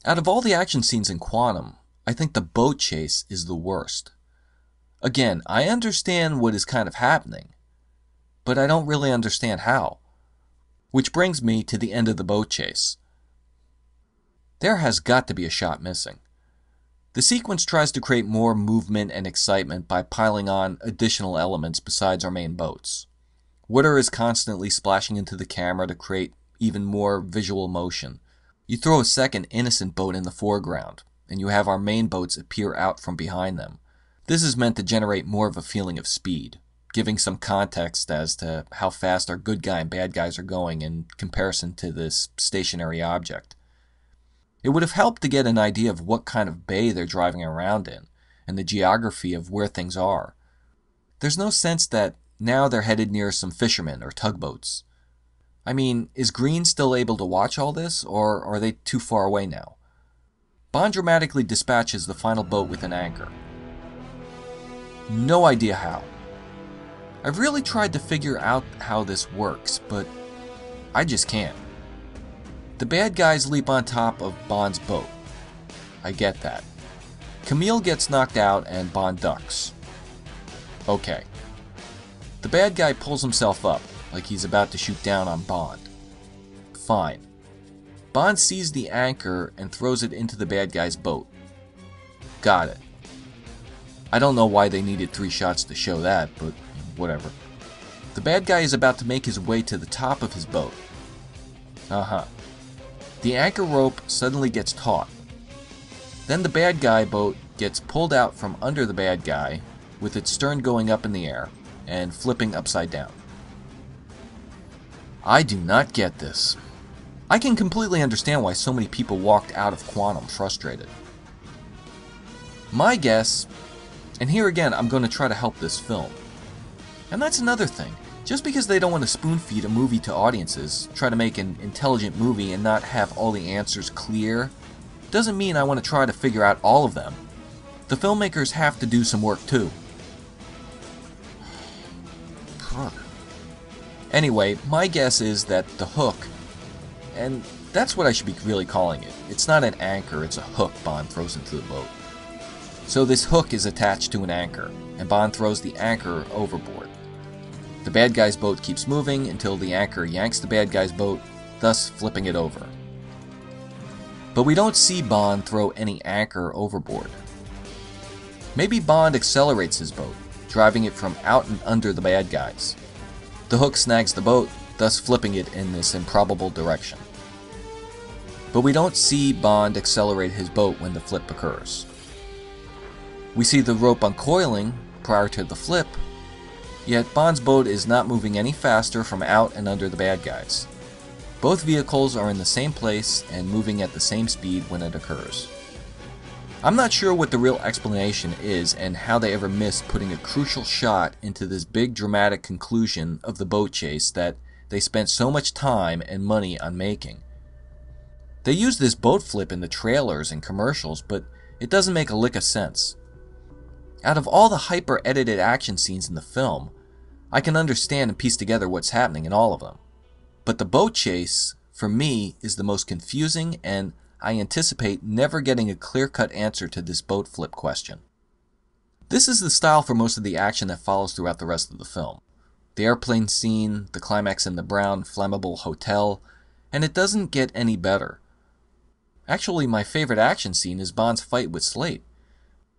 Out of all the action scenes in Quantum, I think the boat chase is the worst. Again, I understand what is kind of happening, but I don't really understand how. Which brings me to the end of the boat chase. There has got to be a shot missing. The sequence tries to create more movement and excitement by piling on additional elements besides our main boats. Water is constantly splashing into the camera to create even more visual motion. You throw a second innocent boat in the foreground, and you have our main boats appear out from behind them. This is meant to generate more of a feeling of speed, giving some context as to how fast our good guy and bad guys are going in comparison to this stationary object. It would have helped to get an idea of what kind of bay they're driving around in, and the geography of where things are. There's no sense that now they're headed near some fishermen or tugboats. I mean, is Green still able to watch all this, or are they too far away now? Bond dramatically dispatches the final boat with an anchor. No idea how. I've really tried to figure out how this works, but I just can't. The bad guys leap on top of Bond's boat. I get that. Camille gets knocked out and Bond ducks. Okay. The bad guy pulls himself up, like he's about to shoot down on Bond. Fine. Bond sees the anchor and throws it into the bad guy's boat. Got it. I don't know why they needed 3 shots to show that, but whatever. The bad guy is about to make his way to the top of his boat. The anchor rope suddenly gets taut. Then the bad guy boat gets pulled out from under the bad guy, with its stern going up in the air and flipping upside down. I do not get this. I can completely understand why so many people walked out of Quantum frustrated. My guess, and here again I'm going to try to help this film, and that's another thing. Just because they don't want to spoon-feed a movie to audiences, try to make an intelligent movie and not have all the answers clear, doesn't mean I want to try to figure out all of them. The filmmakers have to do some work too. Anyway, my guess is that the hook, and that's what I should be really calling it. It's not an anchor, it's a hook Bond throws into the boat. So this hook is attached to an anchor, and Bond throws the anchor overboard. The bad guy's boat keeps moving until the anchor yanks the bad guy's boat, thus flipping it over. But we don't see Bond throw any anchor overboard. Maybe Bond accelerates his boat, driving it from out and under the bad guys. The hook snags the boat, thus flipping it in this improbable direction. But we don't see Bond accelerate his boat when the flip occurs. We see the rope uncoiling prior to the flip, yet Bond's boat is not moving any faster from out and under the bad guys. Both vehicles are in the same place and moving at the same speed when it occurs. I'm not sure what the real explanation is and how they ever missed putting a crucial shot into this big dramatic conclusion of the boat chase that they spent so much time and money on making. They use this boat flip in the trailers and commercials, but it doesn't make a lick of sense. Out of all the hyper-edited action scenes in the film, I can understand and piece together what's happening in all of them. But the boat chase, for me, is the most confusing, and I anticipate never getting a clear-cut answer to this boat flip question. This is the style for most of the action that follows throughout the rest of the film. The airplane scene, the climax in the brown, flammable hotel, and it doesn't get any better. Actually, my favorite action scene is Bond's fight with Slate.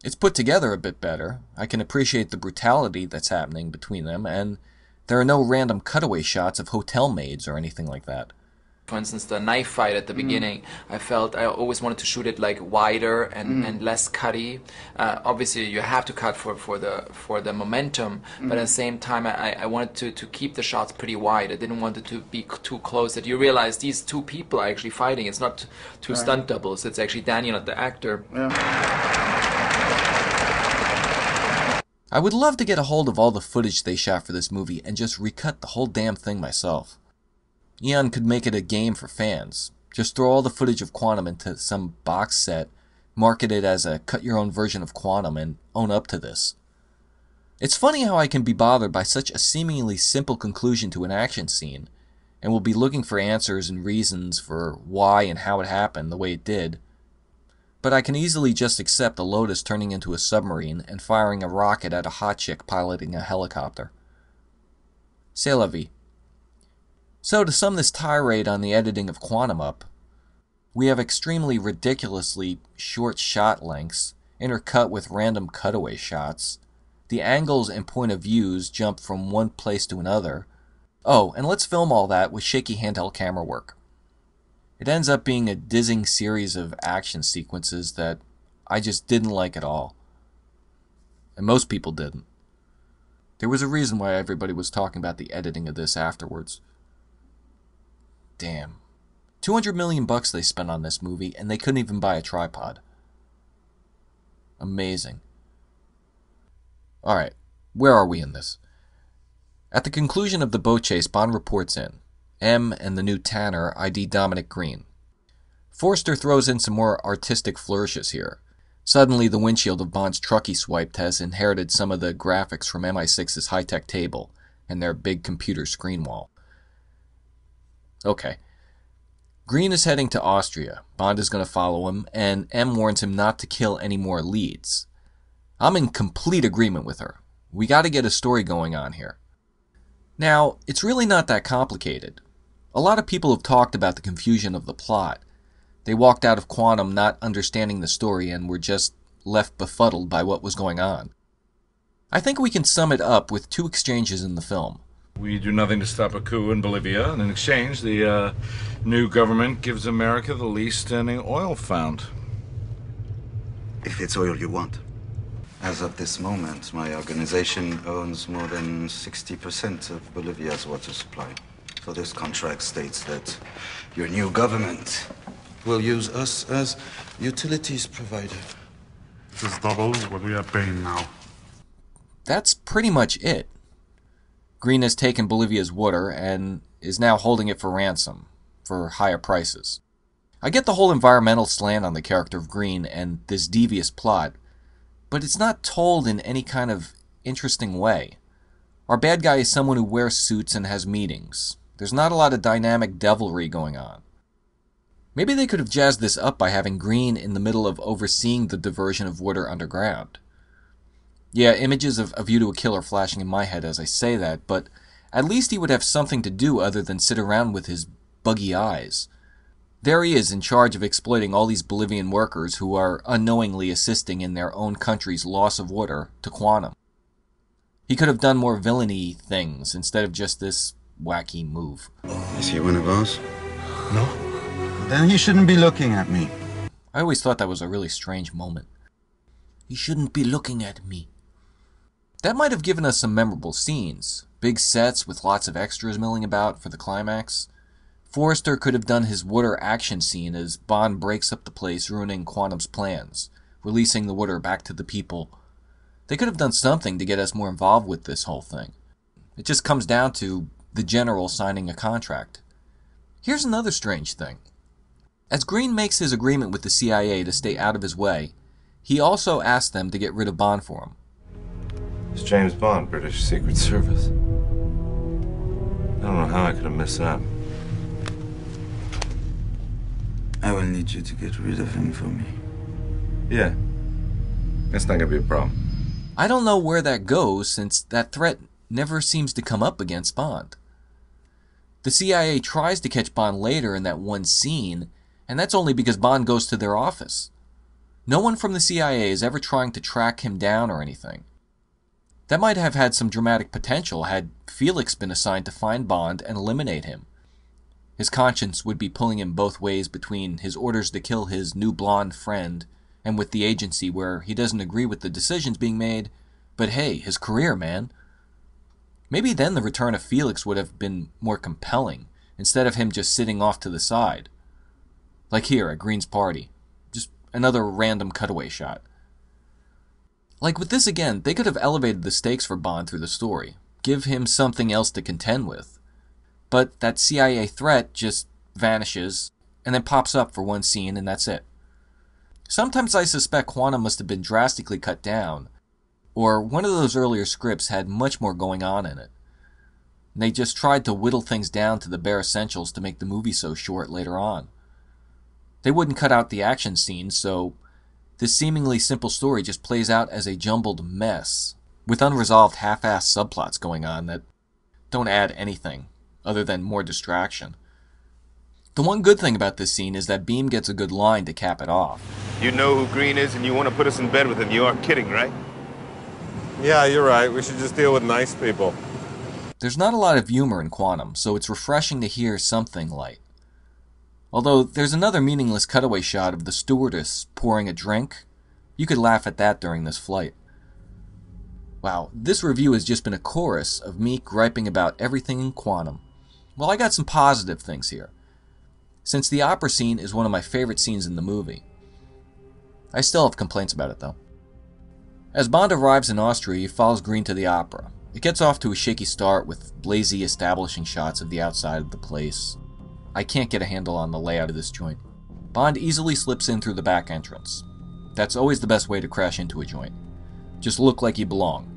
It's put together a bit better. I can appreciate the brutality that's happening between them, and there are no random cutaway shots of hotel maids or anything like that. For instance, the knife fight at the beginning, I felt I always wanted to shoot it like wider and less cutty. Obviously, you have to cut for the momentum, but at the same time, I wanted to keep the shots pretty wide. I didn't want it to be too close. That you realize these two people are actually fighting. It's not two stunt doubles. It's actually Daniel, the actor. I would love to get a hold of all the footage they shot for this movie and just recut the whole damn thing myself. Eon could make it a game for fans. Just throw all the footage of Quantum into some box set, market it as a cut-your-own version of Quantum, and own up to this. It's funny how I can be bothered by such a seemingly simple conclusion to an action scene, and will be looking for answers and reasons for why and how it happened the way it did, but I can easily just accept a Lotus turning into a submarine and firing a rocket at a hot chick piloting a helicopter. C'est la vie. So to sum this tirade on the editing of Quantum up, we have extremely ridiculously short shot lengths, intercut with random cutaway shots. The angles and point of views jump from one place to another. Oh, and let's film all that with shaky handheld camera work. It ends up being a dizzying series of action sequences that I just didn't like at all. And most people didn't. There was a reason why everybody was talking about the editing of this afterwards. Damn. $200 million they spent on this movie, and they couldn't even buy a tripod. Amazing. Alright, where are we in this? At the conclusion of the boat chase, Bond reports in. M and the new Tanner ID Dominic Green. Forrester throws in some more artistic flourishes here. Suddenly, the windshield of Bond's truck he swiped has inherited some of the graphics from MI6's high-tech table and their big computer screen wall. Okay. Green is heading to Austria. Bond is going to follow him, and M warns him not to kill any more leads. I'm in complete agreement with her. We got to get a story going on here. Now, it's really not that complicated. A lot of people have talked about the confusion of the plot. They walked out of Quantum not understanding the story and were just left befuddled by what was going on. I think we can sum it up with two exchanges in the film. We do nothing to stop a coup in Bolivia, and in exchange, the new government gives America the least any oil found. If it's oil you want. As of this moment, my organization owns more than 60% of Bolivia's water supply. So this contract states that your new government will use us as utilities provider. This is double what we are paying now. That's pretty much it. Green has taken Bolivia's water and is now holding it for ransom, for higher prices. I get the whole environmental slant on the character of Green and this devious plot, but it's not told in any kind of interesting way. Our bad guy is someone who wears suits and has meetings. There's not a lot of dynamic devilry going on. Maybe they could have jazzed this up by having Green in the middle of overseeing the diversion of water underground. Yeah, images of A View to a Kill are flashing in my head as I say that, but at least he would have something to do other than sit around with his buggy eyes. There he is in charge of exploiting all these Bolivian workers who are unknowingly assisting in their own country's loss of water to Quantum. He could have done more villainy things instead of just this wacky move. Is he one of ours? No? Then he shouldn't be looking at me. I always thought that was a really strange moment. He shouldn't be looking at me. That might have given us some memorable scenes. Big sets with lots of extras milling about for the climax. Forrester could have done his water action scene as Bond breaks up the place, ruining Quantum's plans, releasing the water back to the people. They could have done something to get us more involved with this whole thing. It just comes down to the general signing a contract. Here's another strange thing. As Green makes his agreement with the CIA to stay out of his way, he also asks them to get rid of Bond for him. It's James Bond, British Secret Service. I don't know how I could have missed that. I will need you to get rid of him for me. Yeah. That's not gonna be a problem. I don't know where that goes, since that threat never seems to come up against Bond. The CIA tries to catch Bond later in that one scene, and that's only because Bond goes to their office. No one from the CIA is ever trying to track him down or anything. That might have had some dramatic potential had Felix been assigned to find Bond and eliminate him. His conscience would be pulling him both ways between his orders to kill his new blonde friend and with the agency where he doesn't agree with the decisions being made, but hey, his career, man. Maybe then the return of Felix would have been more compelling, instead of him just sitting off to the side. Like here at Green's party. Just another random cutaway shot. Like with this again, they could have elevated the stakes for Bond through the story. Give him something else to contend with. But that CIA threat just vanishes, and then pops up for one scene, and that's it. Sometimes I suspect Quantum must have been drastically cut down, or one of those earlier scripts had much more going on in it. And they just tried to whittle things down to the bare essentials to make the movie so short later on. They wouldn't cut out the action scenes, so This seemingly simple story just plays out as a jumbled mess, with unresolved half-assed subplots going on that don't add anything other than more distraction. The one good thing about this scene is that Beam gets a good line to cap it off. You know who Green is and you want to put us in bed with him. You aren't kidding, right? Yeah, you're right. We should just deal with nice people. There's not a lot of humor in Quantum, so it's refreshing to hear something light. Although there's another meaningless cutaway shot of the stewardess pouring a drink. You could laugh at that during this flight. Wow, this review has just been a chorus of me griping about everything in Quantum. Well, I got some positive things here, since the opera scene is one of my favorite scenes in the movie. I still have complaints about it, though. As Bond arrives in Austria, he follows Green to the opera. It gets off to a shaky start with blazy establishing shots of the outside of the place. I can't get a handle on the layout of this joint. Bond easily slips in through the back entrance. That's always the best way to crash into a joint. Just look like you belong.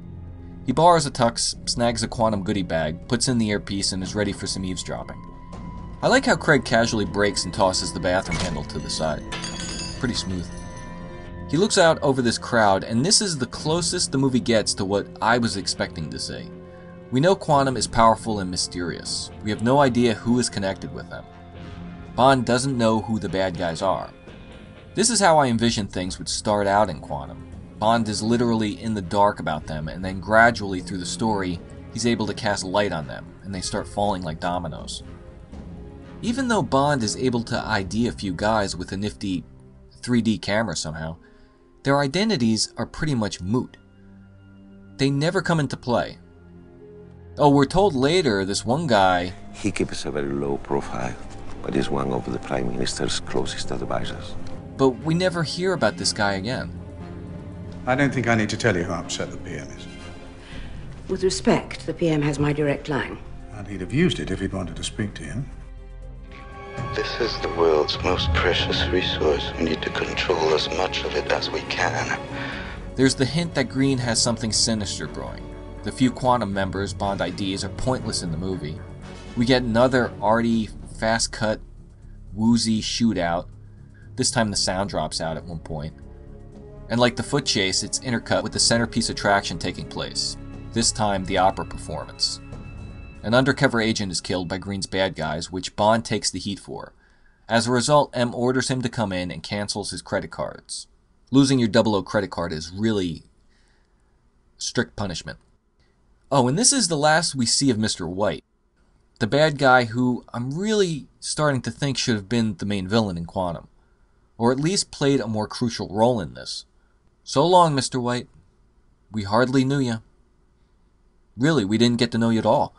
He borrows a tux, snags a Quantum goodie bag, puts in the earpiece, and is ready for some eavesdropping. I like how Craig casually breaks and tosses the bathroom handle to the side. Pretty smooth. He looks out over this crowd, and this is the closest the movie gets to what I was expecting to say. We know Quantum is powerful and mysterious. We have no idea who is connected with them. Bond doesn't know who the bad guys are. This is how I envisioned things would start out in Quantum. Bond is literally in the dark about them, and then gradually through the story, he's able to cast light on them, and they start falling like dominoes. Even though Bond is able to ID a few guys with a nifty 3D camera somehow, their identities are pretty much moot. They never come into play. Oh, we're told later this one guy... He keeps a very low profile, but is one of the Prime Minister's closest advisors. But we never hear about this guy again. I don't think I need to tell you how upset the PM is. With respect, the PM has my direct line. And he'd have used it if he'd wanted to speak to him. This is the world's most precious resource. We need to control as much of it as we can. There's the hint that Green has something sinister brewing. The few Quantum members Bond IDs are pointless in the movie. We get another arty, fast-cut, woozy shootout. This time the sound drops out at one point. And like the foot chase, it's intercut with the centerpiece attraction taking place. This time, the opera performance. An undercover agent is killed by Green's bad guys, which Bond takes the heat for. As a result, M orders him to come in and cancels his credit cards. Losing your 00 credit card is really strict punishment. Oh, and this is the last we see of Mr. White, the bad guy who I'm really starting to think should have been the main villain in Quantum, or at least played a more crucial role in this. So long, Mr. White. We hardly knew you. Really, we didn't get to know you at all.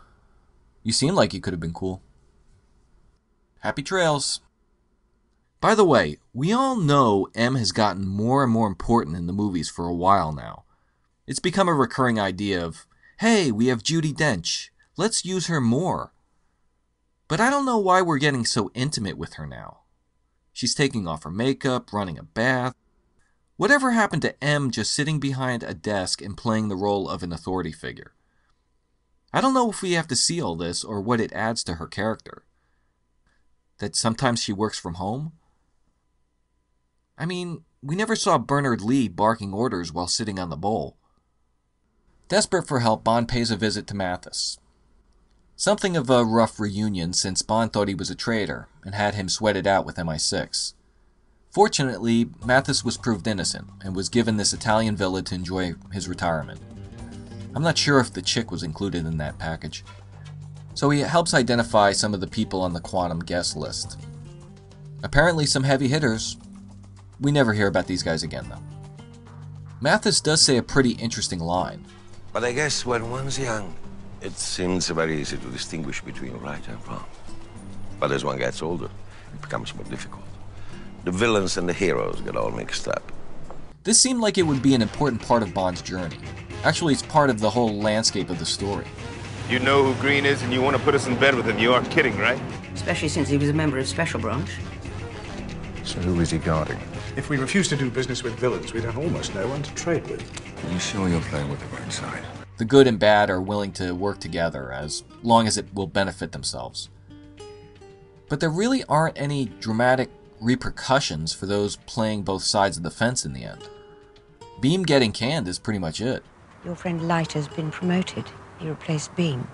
You seemed like you could have been cool. Happy trails. By the way, we all know M has gotten more and more important in the movies for a while now. It's become a recurring idea of, hey, we have Judi Dench. Let's use her more. But I don't know why we're getting so intimate with her now. She's taking off her makeup, running a bath. Whatever happened to M just sitting behind a desk and playing the role of an authority figure? I don't know if we have to see all this or what it adds to her character. That sometimes she works from home? I mean, we never saw Bernard Lee barking orders while sitting on the bowl. Desperate for help, Bond pays a visit to Mathis. Something of a rough reunion since Bond thought he was a traitor and had him sweated out with MI6. Fortunately, Mathis was proved innocent and was given this Italian villa to enjoy his retirement. I'm not sure if the chick was included in that package. So he helps identify some of the people on the Quantum guest list. Apparently some heavy hitters. We never hear about these guys again, though. Mathis does say a pretty interesting line. But I guess when one's young, it seems very easy to distinguish between right and wrong. But as one gets older, it becomes more difficult. The villains and the heroes get all mixed up. This seemed like it would be an important part of Bond's journey. Actually, it's part of the whole landscape of the story. You know who Green is and you want to put us in bed with him. You aren't kidding, right? Especially since he was a member of Special Branch. So who is he guarding? If we refuse to do business with villains, we'd have almost no one to trade with. Are you sure you're playing with the right side? The good and bad are willing to work together as long as it will benefit themselves. But there really aren't any dramatic repercussions for those playing both sides of the fence in the end. Beam getting canned is pretty much it. Your friend Light has been promoted. He replaced Beam.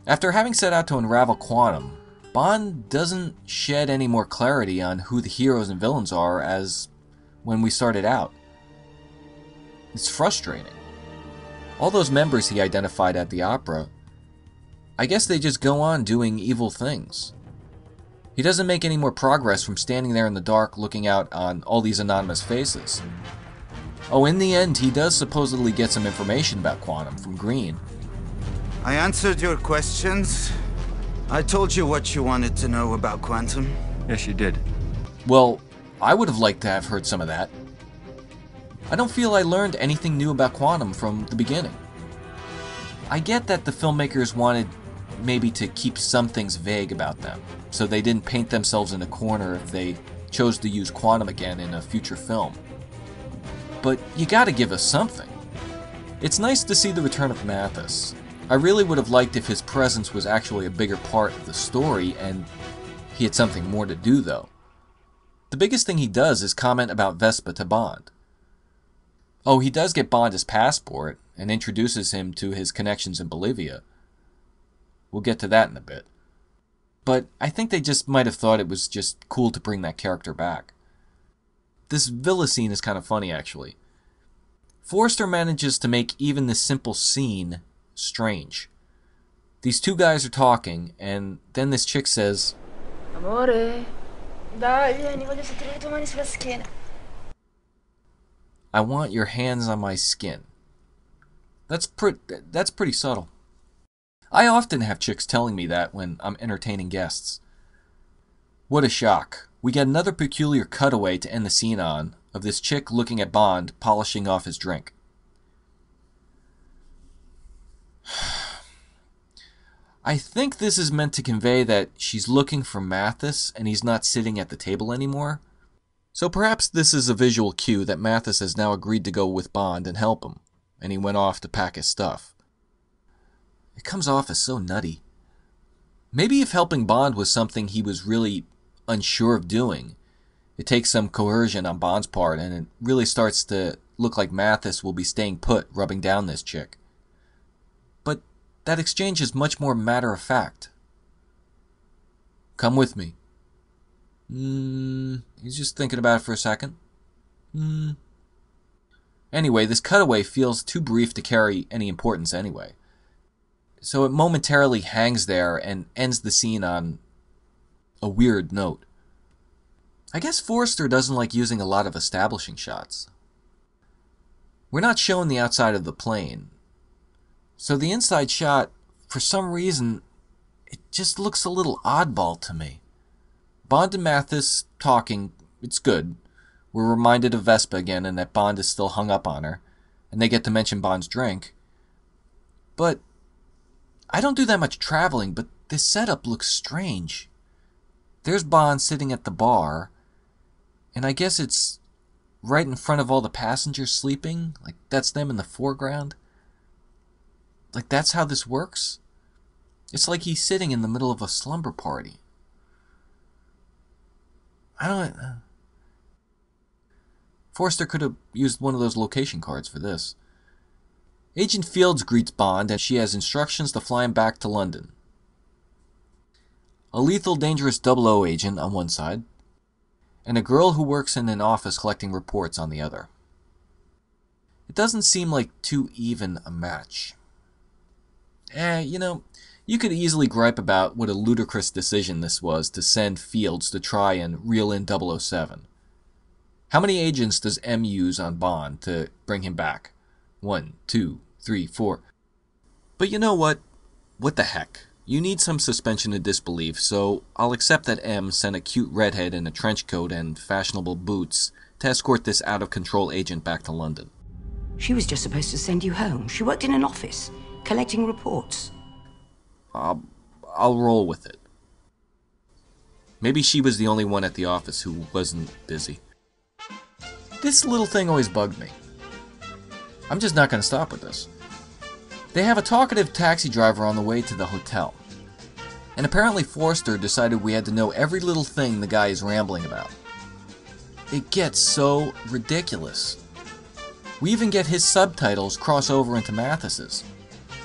After having set out to unravel Quantum, Bond doesn't shed any more clarity on who the heroes and villains are as when we started out. It's frustrating. All those members he identified at the opera, I guess they just go on doing evil things. He doesn't make any more progress from standing there in the dark looking out on all these anonymous faces. Oh, in the end, he does supposedly get some information about Quantum from Green. I answered your questions. I told you what you wanted to know about Quantum. Yes, you did. Well, I would have liked to have heard some of that. I don't feel I learned anything new about Quantum from the beginning. I get that the filmmakers wanted maybe to keep some things vague about them, so they didn't paint themselves in a corner if they chose to use Quantum again in a future film. But you gotta give us something. It's nice to see the return of Mathis. I really would have liked if his presence was actually a bigger part of the story and he had something more to do, though. The biggest thing he does is comment about Vespa to Bond. Oh, he does get Bond his passport and introduces him to his connections in Bolivia. We'll get to that in a bit. But I think they just might have thought it was just cool to bring that character back. This villa scene is kind of funny, actually. Forrester manages to make even this simple scene strange. These two guys are talking, and then this chick says, Amore, dai, vieni, voglio sentire le tue mani sulla schiena. I want your hands on my skin. That's pretty subtle. I often have chicks telling me that when I'm entertaining guests. What a shock. We get another peculiar cutaway to end the scene on, of this chick looking at Bond polishing off his drink. I think this is meant to convey that she's looking for Mathis and he's not sitting at the table anymore. So perhaps this is a visual cue that Mathis has now agreed to go with Bond and help him, and he went off to pack his stuff. It comes off as so nutty. Maybe if helping Bond was something he was really unsure of doing, it takes some coercion on Bond's part and it really starts to look like Mathis will be staying put, rubbing down this chick. But that exchange is much more matter of fact. Come with me. He's just thinking about it for a second. Anyway, this cutaway feels too brief to carry any importance anyway. So it momentarily hangs there and ends the scene on a weird note. I guess Forrester doesn't like using a lot of establishing shots. We're not shown the outside of the plane. So the inside shot, for some reason, it just looks a little oddball to me. Bond and Mathis talking, it's good. We're reminded of Vespa again and that Bond is still hung up on her, and they get to mention Bond's drink. But I don't do that much traveling, but this setup looks strange. There's Bond sitting at the bar, and I guess it's right in front of all the passengers sleeping, like that's them in the foreground. Like that's how this works? It's like he's sitting in the middle of a slumber party. Forrester could have used one of those location cards for this. Agent Fields greets Bond and she has instructions to fly him back to London. A lethal, dangerous 00 agent on one side, and a girl who works in an office collecting reports on the other. It doesn't seem like too even a match. You could easily gripe about what a ludicrous decision this was to send Fields to try and reel in 007. How many agents does M use on Bond to bring him back? 1, 2, 3, 4. But you know what? What the heck? You need some suspension of disbelief, so I'll accept that M sent a cute redhead in a trench coat and fashionable boots to escort this out-of-control agent back to London. She was just supposed to send you home. She worked in an office, collecting reports. I'll roll with it. Maybe she was the only one at the office who wasn't busy. This little thing always bugged me. I'm just not going to stop with this. They have a talkative taxi driver on the way to the hotel. And apparently Forrester decided we had to know every little thing the guy is rambling about. it gets so ridiculous. We even get his subtitles cross over into Mathis's.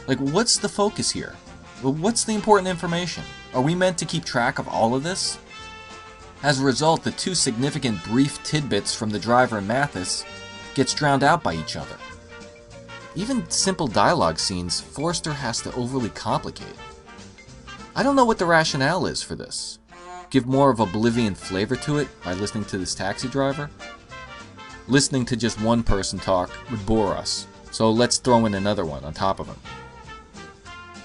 Like, what's the focus here? What's the important information? Are we meant to keep track of all of this? As a result, the two significant brief tidbits from the driver and Mathis gets drowned out by each other. Even simple dialogue scenes, Forster has to overly complicate. I don't know what the rationale is for this. Give more of a Bolivian flavor to it by listening to this taxi driver? Listening to just one person talk would bore us, so let's throw in another one on top of him.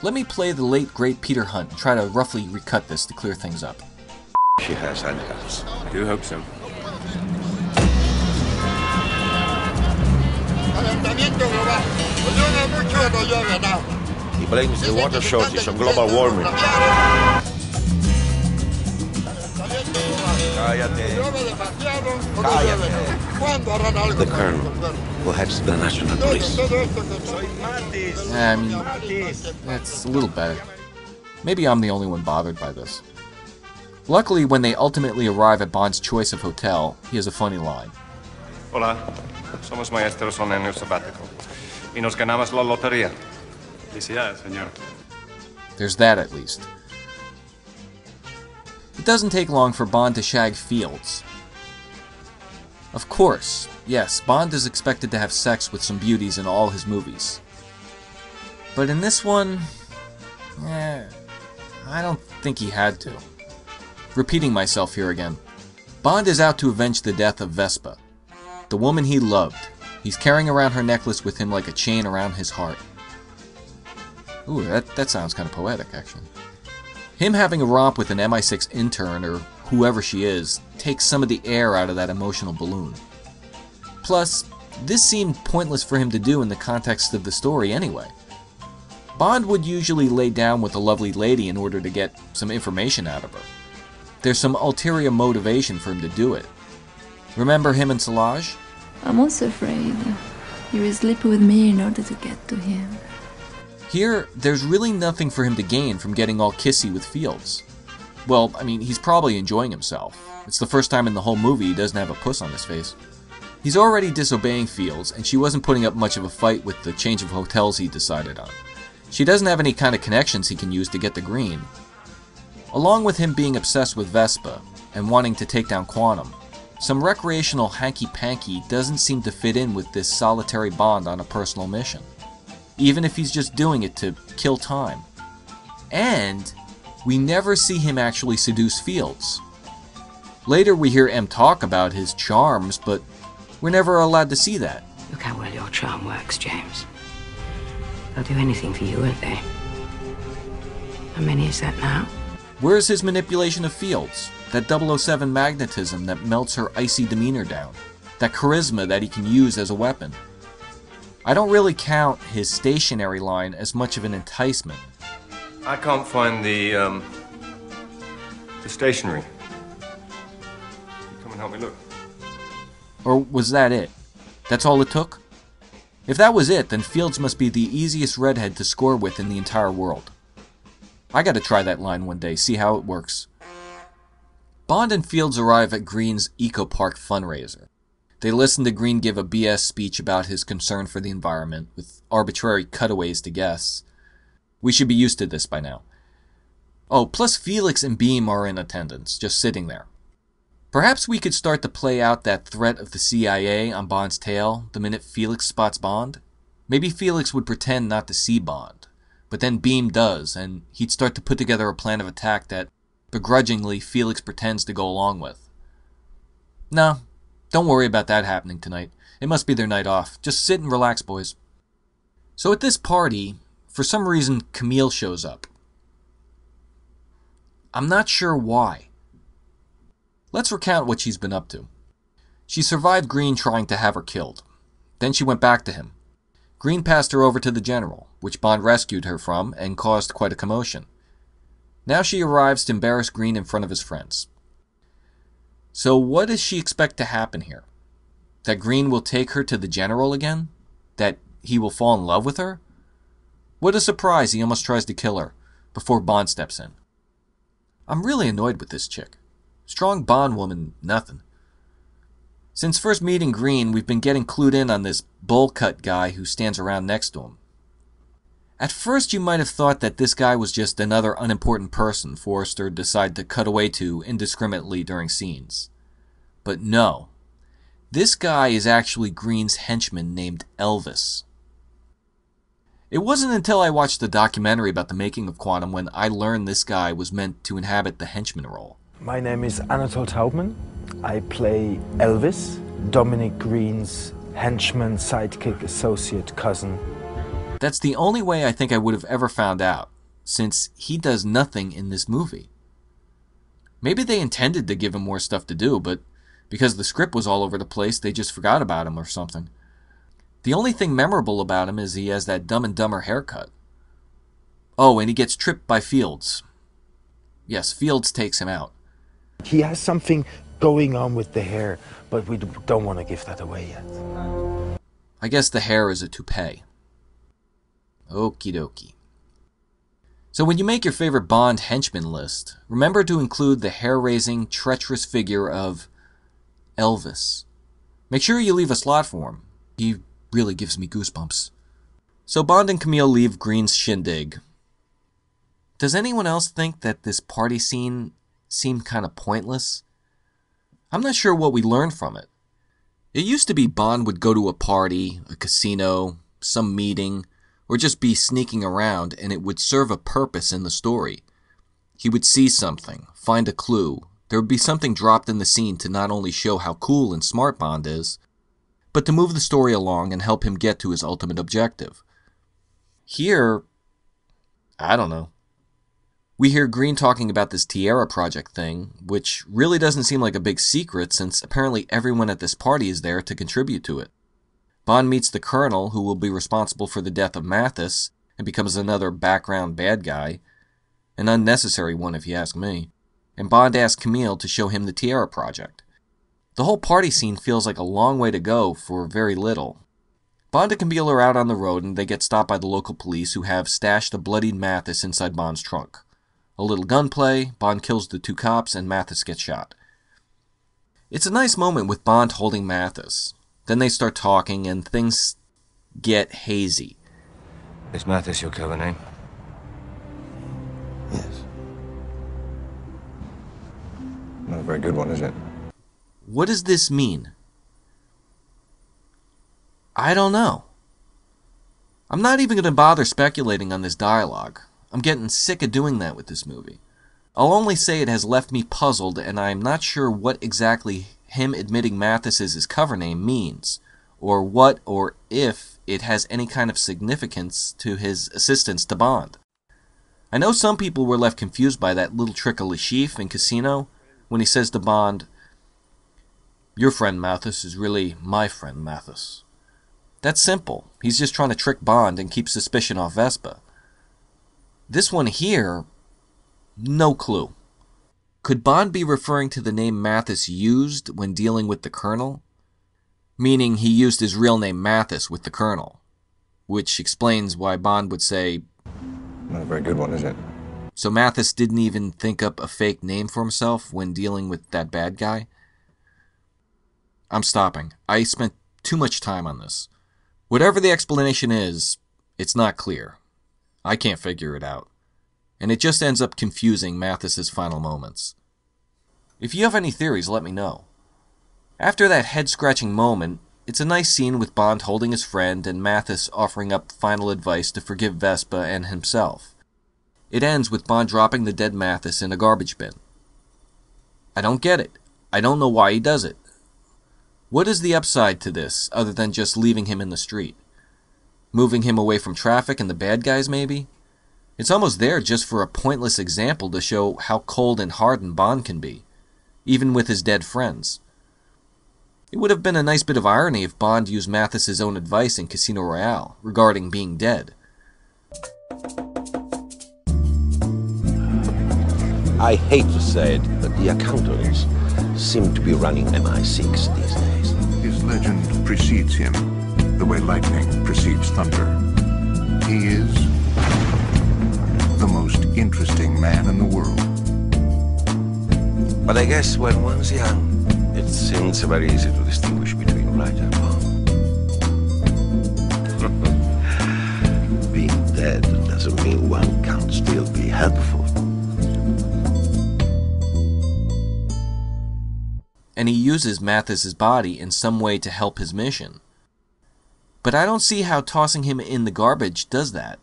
Let me play the late great Peter Hunt and try to roughly recut this to clear things up. She has handcuffs. I do hope so. He blames the water shortage on global warming. The colonel, who heads the national police. I mean, that's a little better. Maybe I'm the only one bothered by this. Luckily, when they ultimately arrive at Bond's choice of hotel, he has a funny line. Hola, somos maestros on año sabático. Y nos ganamos la lotería. Felicidades, señor. There's that at least. It doesn't take long for Bond to shag Fields. Of course, yes, Bond is expected to have sex with some beauties in all his movies. But in this one, I don't think he had to. Repeating myself here again. Bond is out to avenge the death of Vespa, the woman he loved. He's carrying around her necklace with him like a chain around his heart. Ooh, that sounds kind of poetic, actually. Him having a romp with an MI6 intern, or whoever she is, takes some of the air out of that emotional balloon. Plus, this seemed pointless for him to do in the context of the story anyway. Bond would usually lay down with a lovely lady in order to get some information out of her. There's some ulterior motivation for him to do it. Remember him and Solange? I'm also afraid he will sleep with me in order to get to him. Here, there's really nothing for him to gain from getting all kissy with Fields. Well, I mean, he's probably enjoying himself. It's the first time in the whole movie he doesn't have a puss on his face. He's already disobeying Fields, and she wasn't putting up much of a fight with the change of hotels he decided on. She doesn't have any kind of connections he can use to get the green. Along with him being obsessed with Vespa and wanting to take down Quantum, some recreational hanky-panky doesn't seem to fit in with this solitary Bond on a personal mission, even if he's just doing it to kill time. And we never see him actually seduce Fields. Later we hear M talk about his charms, but we're never allowed to see that. Look how well your charm works, James. They'll do anything for you, won't they? How many is that now? Where's his manipulation of Fields? That 007 magnetism that melts her icy demeanor down? That charisma that he can use as a weapon? I don't really count his stationary line as much of an enticement. I can't find the stationery. Come and help me look. Or was that it? That's all it took? If that was it, then Fields must be the easiest redhead to score with in the entire world. I gotta try that line one day, see how it works. Bond and Fields arrive at Green's Eco Park fundraiser. They listen to Green give a BS speech about his concern for the environment, with arbitrary cutaways to guests. We should be used to this by now. Oh, plus Felix and Beam are in attendance, just sitting there. Perhaps we could start to play out that threat of the CIA on Bond's tail the minute Felix spots Bond. Maybe Felix would pretend not to see Bond, but then Beam does, and he'd start to put together a plan of attack that, begrudgingly, Felix pretends to go along with. No, don't worry about that happening tonight. It must be their night off. Just sit and relax, boys. So at this party, for some reason, Camille shows up. I'm not sure why. Let's recount what she's been up to. She survived Green trying to have her killed. Then she went back to him. Green passed her over to the General, which Bond rescued her from and caused quite a commotion. Now she arrives to embarrass Green in front of his friends. So what does she expect to happen here? That Green will take her to the General again? That he will fall in love with her? What a surprise, he almost tries to kill her, before Bond steps in. I'm really annoyed with this chick. Strong Bond woman, nothing. Since first meeting Green, we've been getting clued in on this bowl cut guy who stands around next to him. At first you might have thought that this guy was just another unimportant person Forrester decided to cut away to indiscriminately during scenes. But no. This guy is actually Green's henchman named Elvis. It wasn't until I watched the documentary about the making of Quantum when I learned this guy was meant to inhabit the henchman role. My name is Anatol Taubman. I play Elvis, Dominic Green's henchman, sidekick, associate, cousin. That's the only way I think I would have ever found out, since he does nothing in this movie. Maybe they intended to give him more stuff to do, but because the script was all over the place, they just forgot about him or something. The only thing memorable about him is he has that Dumb and Dumber haircut. Oh, and he gets tripped by Fields. Yes, Fields takes him out. He has something going on with the hair, but we don't want to give that away yet. I guess the hair is a toupee. Okie dokie. So when you make your favorite Bond henchman list, remember to include the hair-raising, treacherous figure of Elvis. Make sure you leave a slot for him. He really gives me goosebumps. So Bond and Camille leave Green's shindig. Does anyone else think that this party scene seemed kind of pointless? I'm not sure what we learned from it. It used to be Bond would go to a party, a casino, some meeting, or just be sneaking around, and it would serve a purpose in the story. He would see something, find a clue. There would be something dropped in the scene to not only show how cool and smart Bond is, but to move the story along and help him get to his ultimate objective. Here, I don't know. We hear Green talking about this Tierra Project thing, which really doesn't seem like a big secret since apparently everyone at this party is there to contribute to it. Bond meets the Colonel, who will be responsible for the death of Mathis, and becomes another background bad guy. An unnecessary one if you ask me. And Bond asks Camille to show him the Tierra Project. The whole party scene feels like a long way to go for very little. Bond and Camille are out on the road and they get stopped by the local police who have stashed a bloodied Mathis inside Bond's trunk. A little gunplay, Bond kills the two cops, and Mathis gets shot. It's a nice moment with Bond holding Mathis. Then they start talking and things get hazy. Is Mathis your cover name? Yes. Not a very good one, is it? What does this mean? I don't know. I'm not even going to bother speculating on this dialogue. I'm getting sick of doing that with this movie. I'll only say it has left me puzzled, and I'm not sure what exactly him admitting Mathis is his cover name means, or what or if it has any kind of significance to his assistance to Bond. I know some people were left confused by that little trick of Le Chiffre in Casino, when he says to Bond, "Your friend Mathis is really my friend Mathis." That's simple. He's just trying to trick Bond and keep suspicion off Vespa. This one here, no clue. Could Bond be referring to the name Mathis used when dealing with the Colonel? Meaning he used his real name Mathis with the Colonel. Which explains why Bond would say, Not a very good one, is it? So Mathis didn't even think up a fake name for himself when dealing with that bad guy? I'm stopping. I spent too much time on this. Whatever the explanation is, it's not clear. I can't figure it out. And it just ends up confusing Mathis's final moments. If you have any theories, let me know. After that head-scratching moment, it's a nice scene with Bond holding his friend and Mathis offering up final advice to forgive Vespa and himself. It ends with Bond dropping the dead Mathis in a garbage bin. I don't get it. I don't know why he does it. What is the upside to this, other than just leaving him in the street? Moving him away from traffic and the bad guys, maybe? It's almost there just for a pointless example to show how cold and hardened Bond can be, even with his dead friends. It would have been a nice bit of irony if Bond used Mathis's own advice in Casino Royale regarding being dead. I hate to say it, but the accountants seem to be running MI6 these days. His legend precedes him, the way lightning precedes thunder. He is the most interesting man in the world. But I guess when one's young, It seems very easy to distinguish between right and wrong. Being dead doesn't mean one can't still be helpful. And he uses Mathis's body in some way to help his mission. But I don't see how tossing him in the garbage does that.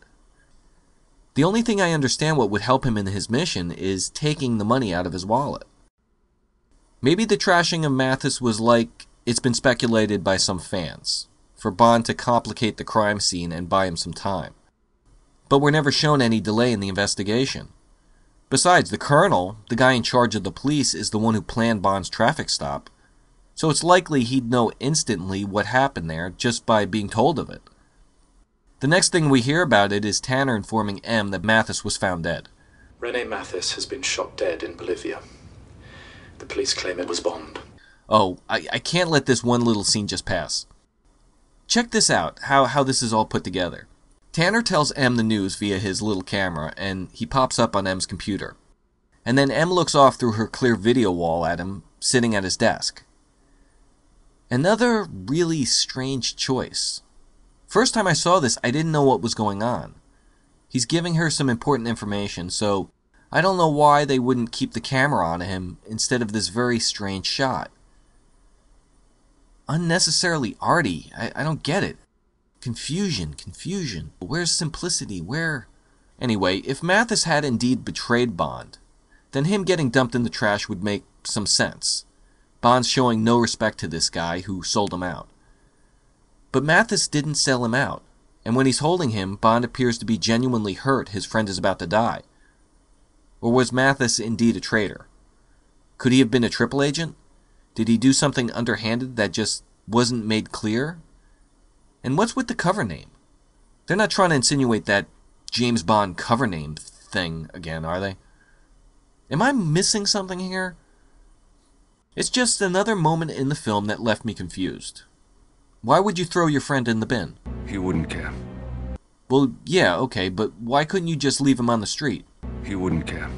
The only thing I understand what would help him in his mission is taking the money out of his wallet. Maybe the trashing of Mathis was like it's been speculated by some fans, for Bond to complicate the crime scene and buy him some time. But we're never shown any delay in the investigation. Besides, the Colonel, the guy in charge of the police, is the one who planned Bond's traffic stop, so it's likely he'd know instantly what happened there just by being told of it. The next thing we hear about it is Tanner informing M that Mathis was found dead. Rene Mathis has been shot dead in Bolivia. The police claim it was Bond. Oh, I can't let this one little scene just pass. Check this out, how this is all put together. Tanner tells M the news via his little camera, and he pops up on M's computer. And then M looks off through her clear video wall at him, sitting at his desk. Another really strange choice. First time I saw this, I didn't know what was going on. He's giving her some important information, so I don't know why they wouldn't keep the camera on him instead of this very strange shot. Unnecessarily arty. I don't get it. Confusion. Where's simplicity? Where? Anyway, if Mathis had indeed betrayed Bond, then him getting dumped in the trash would make some sense. Bond's showing no respect to this guy who sold him out. But Mathis didn't sell him out, and when he's holding him, Bond appears to be genuinely hurt his friend is about to die. Or was Mathis indeed a traitor? Could he have been a triple agent? Did he do something underhanded that just wasn't made clear? And what's with the cover name? They're not trying to insinuate that James Bond cover name thing again, are they? Am I missing something here? It's just another moment in the film that left me confused. Why would you throw your friend in the bin? He wouldn't care. Well, yeah, okay, but why couldn't you just leave him on the street? He wouldn't care.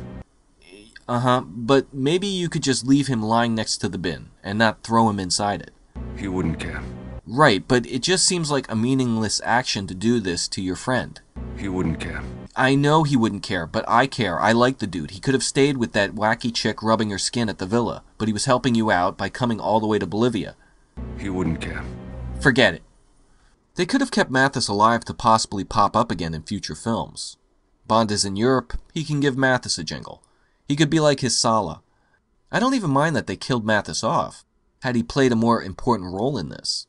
But maybe you could just leave him lying next to the bin and not throw him inside it. He wouldn't care. Right, but it just seems like a meaningless action to do this to your friend. He wouldn't care. I know he wouldn't care, but I care. I like the dude. He could have stayed with that wacky chick rubbing her skin at the villa, but he was helping you out by coming all the way to Bolivia. He wouldn't care. Forget it. They could have kept Mathis alive to possibly pop up again in future films. Bond is in Europe, he can give Mathis a jingle. He could be like his Sala. I don't even mind that they killed Mathis off, had he played a more important role in this.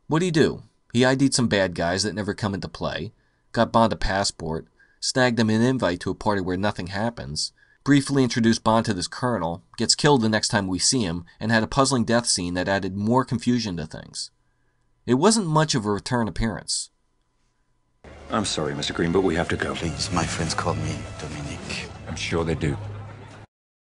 What'd he do? He ID'd some bad guys that never come into play, got Bond a passport, snagged him an invite to a party where nothing happens, briefly introduced Bond to this colonel, gets killed the next time we see him, and had a puzzling death scene that added more confusion to things. It wasn't much of a return appearance. I'm sorry, Mr. Green, but we have to go. Please, my friends call me Dominique. I'm sure they do.